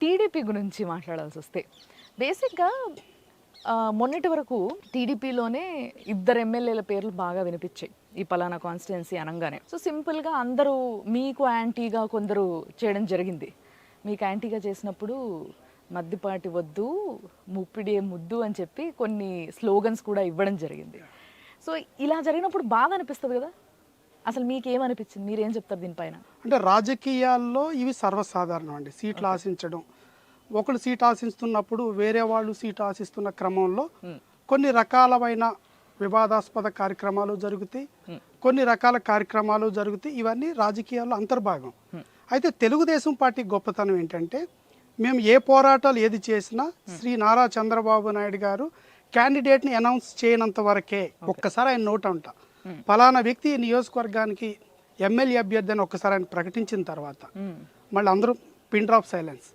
TDP గురించి మాట్లాడాల్సి వస్తే బేసిక్గా మొన్నటి వరకు టీడీపీలోనే ఇద్దరు ఎమ్మెల్యేల పేర్లు బాగా వినిపించాయి ఈ పలానా కాన్స్టిట్యున్సీ అనగానే. సో సింపుల్గా అందరూ మీకు యాంటీగా కొందరు చేయడం జరిగింది. మీకు యాంటీగా చేసినప్పుడు మద్దిపాటి వద్దు ముప్పిడే ముద్దు అని చెప్పి కొన్ని స్లోగన్స్ కూడా ఇవ్వడం జరిగింది. సో ఇలా జరిగినప్పుడు బాధ అనిపిస్తుంది కదా. అసలు మీకేమనిపించింది, మీరేం చెప్తారు దీనిపైన? అంటే రాజకీయాల్లో ఇవి సర్వసాధారణం అండి. సీట్లు ఆశించడం, ఒకళ్ళు సీట్ ఆశిస్తున్నప్పుడు వేరే వాళ్ళు సీట్ ఆశిస్తున్న క్రమంలో కొన్ని రకాలమైన వివాదాస్పద కార్యక్రమాలు జరుగుతాయి, కొన్ని రకాల కార్యక్రమాలు జరుగుతాయి. ఇవన్నీ రాజకీయాల్లో అంతర్భాగం. అయితే తెలుగుదేశం పార్టీ గొప్పతనం ఏంటంటే, మేము ఏ పోరాటాలు ఏది చేసినా శ్రీ నారా చంద్రబాబు నాయుడు గారు క్యాండిడేట్ని అనౌన్స్ చేయనంత వరకే. ఒక్కసారి ఆయన నోట్ అంట ఫలానా వ్యక్తి ఈ నియోజకవర్గానికి ఎమ్మెల్యే అభ్యర్థి అని ఒక్కసారి ఆయన ప్రకటించిన తర్వాత మళ్ళీ అందరూ పిన్ డ్రాప్ సైలెన్స్.